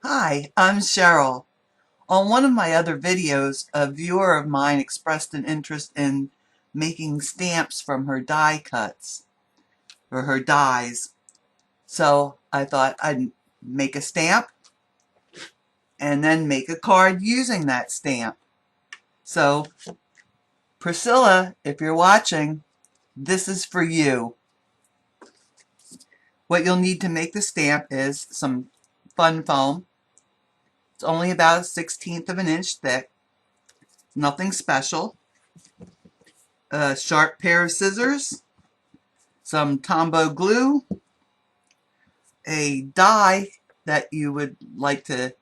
Hi, I'm Cheryl. On one of my other videos, a viewer of mine expressed an interest in making stamps from her die cuts, or her dies. So I thought I'd make a stamp and then make a card using that stamp. So Priscilla, if you're watching, this is for you. What you'll need to make the stamp is some fun foam. It's only about 1/16 of an inch thick. Nothing special. A sharp pair of scissors, some tombow glue, a die that you would like to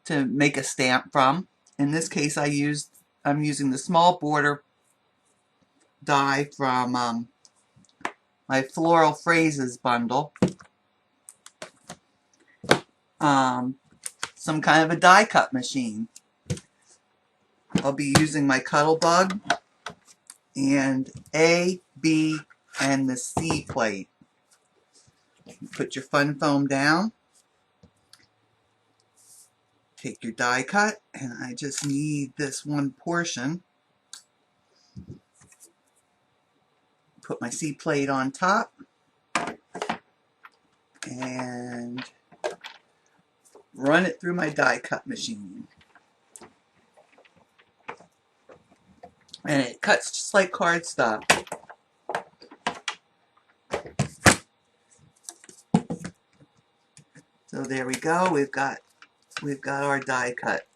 make a stamp from. In this case, I'm using the small border die from my Floral Phrases bundle. Some kind of a die cut machine. I'll be using my Cuttlebug and A, B, and the C plate. Put your fun foam down. Take your die cut, and I just need this one portion. Put my C plate on top and run it through my die cut machine. And it cuts just like cardstock. So there we go. We've got our die cut.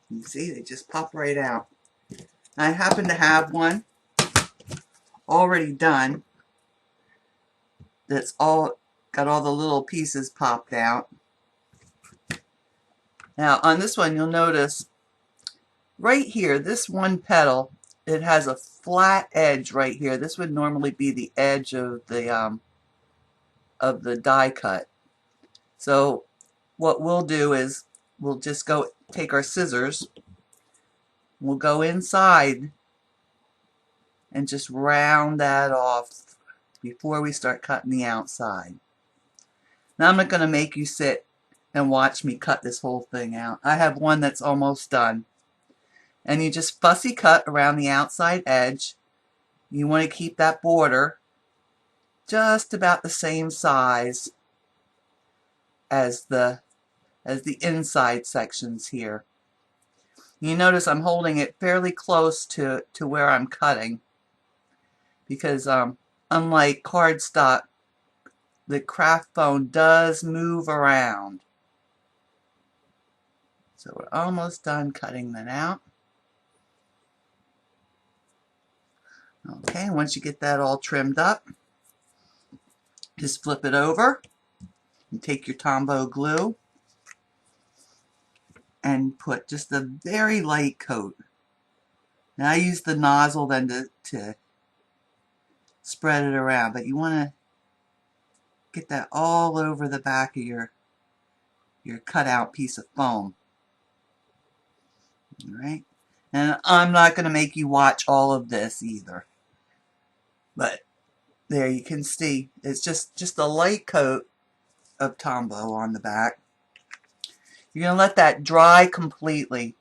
You see, they just pop right out. I happen to have one already done that's all got all the little pieces popped out. Now on this one, you'll notice right here, this one petal, it has a flat edge right here. This would normally be the edge of the die cut. So what we'll do is we'll just go take our scissors, we'll go inside and just round that off before we start cutting the outside. Now I'm not going to make you sit and watch me cut this whole thing out. I have one that's almost done. And you just fussy cut around the outside edge. You want to keep that border just about the same size as the inside sections here. You notice I'm holding it fairly close to where I'm cutting because unlike cardstock, the craft foam does move around. So we're almost done cutting that out. Okay, once you get that all trimmed up, just flip it over and take your tombow glue and put just a very light coat. Now I use the nozzle then to spread it around, but you want to get that all over the back of your cutout piece of foam. Alright, and I'm not going to make you watch all of this either, but there you can see it's just a light coat of tombow on the back. You're going to let that dry completely.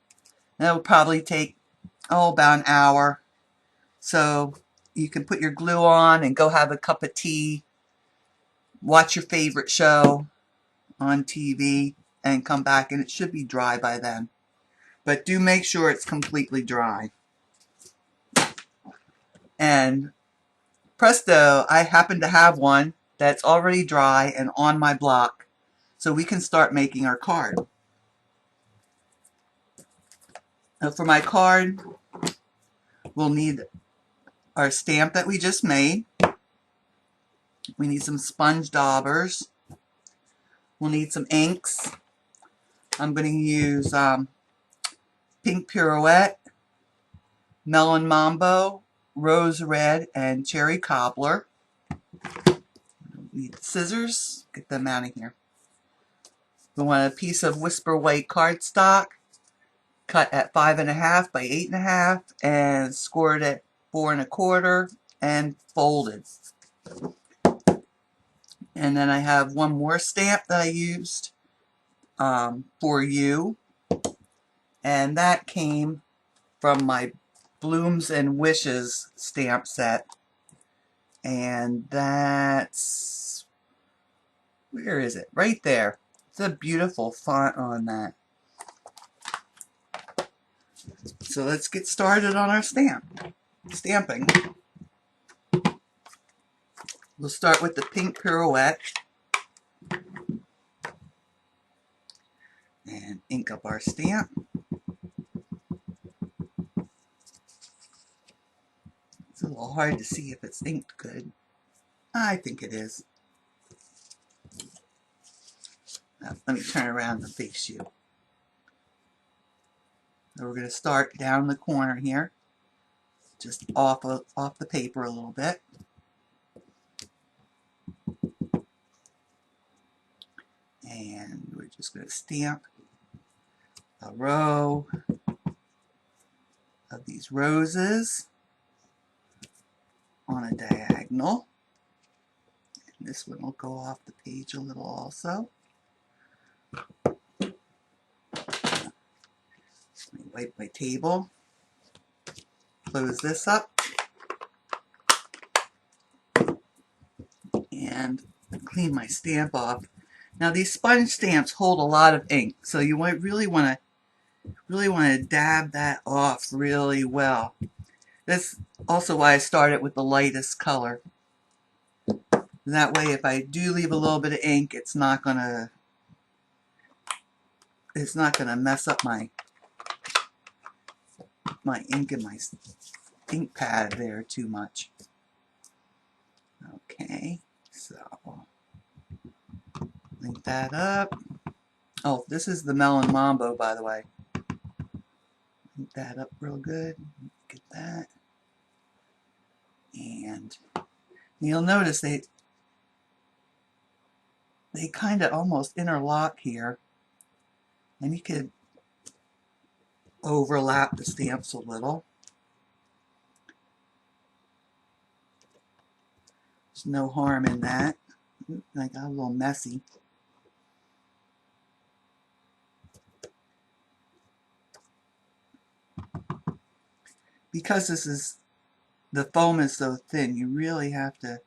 That will probably take about an hour. So you can put your glue on and go have a cup of tea, watch your favorite show on TV, and come back and it should be dry by then. But do make sure it's completely dry. And presto, I happen to have one that's already dry and on my block. So we can start making our card. Now for my card, we'll need our stamp that we just made. We need some sponge daubers. We'll need some inks. I'm going to use pink Pirouette, Melon Mambo, Rose Red, and Cherry Cobbler. Need scissors. Get them out of here. We want a piece of Whisper White cardstock, cut at 5.5 by 8.5, and scored at 4 1/4, and folded. And then I have one more stamp that I used For You, and that came from my Blooms and Wishes stamp set, and that's, where is it? Right there. It's a beautiful font on that. So let's get started on our stamping. We'll start with the pink Pirouette and ink up our stamp. It's a little hard to see if it's inked good. I think it is. Now, let me turn around and face you. So we're going to start down the corner here, just off the paper a little bit. And we're just going to stamp a row of these roses on a diagonal. And this one will go off the page a little also. Let me wipe my table, close this up, and clean my stamp off. Now these sponge stamps hold a lot of ink, so you really want to dab that off really well. That's also why I started with the lightest color. And that way, if I do leave a little bit of ink, it's not gonna mess up my ink and my ink pad there too much. Okay, so link that up. Oh, this is the Melon Mambo, by the way. Link that up real good. Get that. And you'll notice they kind of almost interlock here. And you could overlap the stamps a little. There's no harm in that. I got a little messy. Because the foam is so thin, you really have to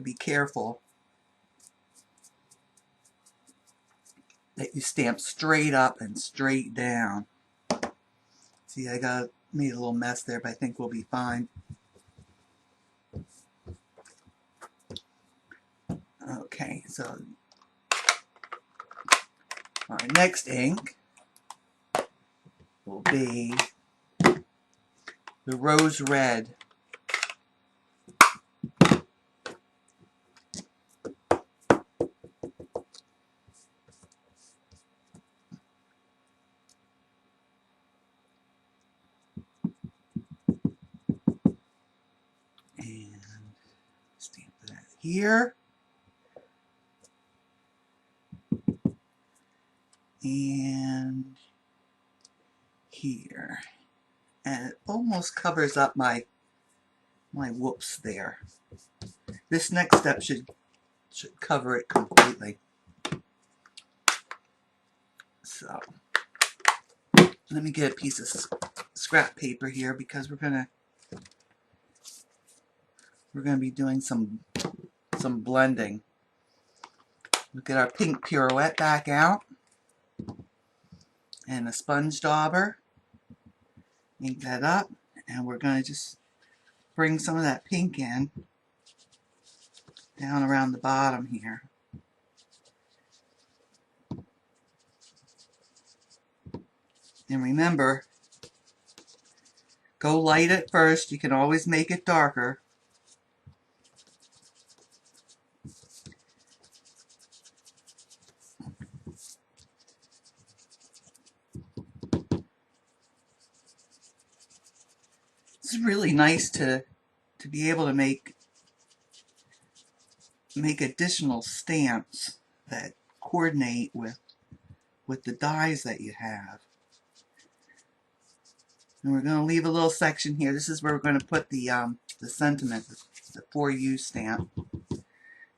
be careful that you stamp straight up and straight down. See, made a little mess there, but I think we'll be fine. Okay, so our next ink will be the Rose Red. And stamp that here. And here. And it almost covers up my whoops there. This next step should cover it completely. So let me get a piece of scrap paper here because we're gonna be doing some blending. We'll get our pink Pirouette back out and a sponge dauber. Ink that up, and we're going to just bring some of that pink in down around the bottom here. And remember, go light at first. You can always make it darker. It's really nice to be able to make additional stamps that coordinate with the dies that you have. And we're going to leave a little section here. This is where we're going to put the sentiment, the For You stamp.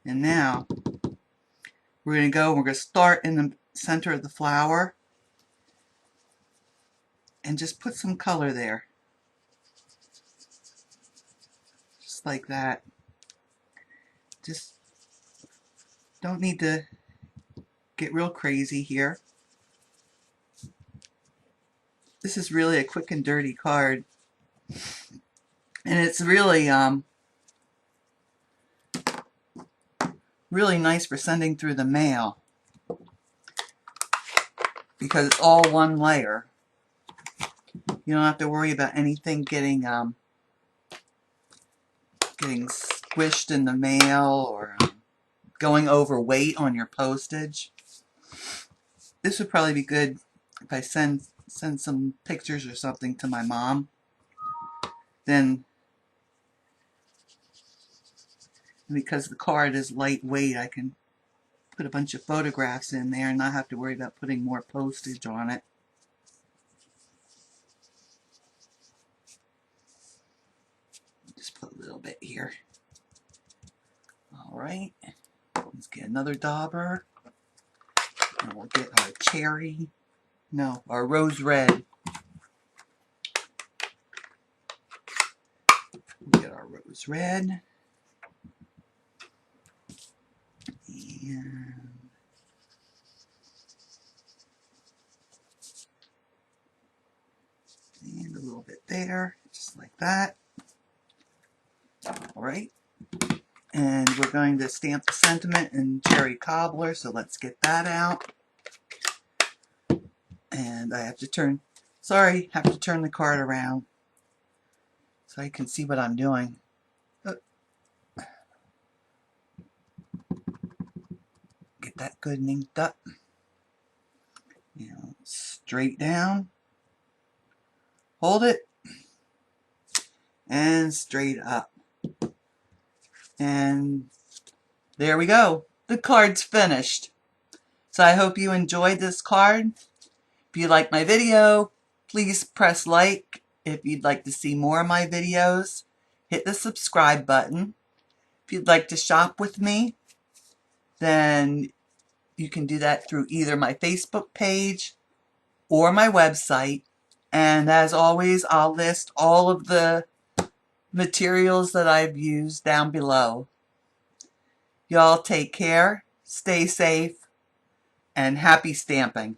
And now We're going to start in the center of the flower and just put some color there. Just like that. Just don't need to get real crazy here. This is really a quick and dirty card. And it's really really nice for sending through the mail because it's all one layer. You don't have to worry about anything getting squished in the mail or going overweight on your postage. This would probably be good if I send some pictures or something to my mom. Then, because the card is lightweight, I can put a bunch of photographs in there and not have to worry about putting more postage on it. Just put a little bit here. Alright, let's get another dauber. And we'll get our cherry, no, our rose red. We'll get our rose red. And a little bit there, just like that. Alright. And we're going to stamp the sentiment in cherry cobbler, so let's get that out. And I have to turn, have to turn the card around so I can see what I'm doing. Get that good and inked up. Straight down. Hold it. And straight up. And there we go. The card's finished. So I hope you enjoyed this card. If you like my video, please press like. If you'd like to see more of my videos, hit the subscribe button. If you'd like to shop with me, then you can do that through either my Facebook page or my website. And as always, I'll list all of the materials that I've used down below. Y'all take care, stay safe, and happy stamping.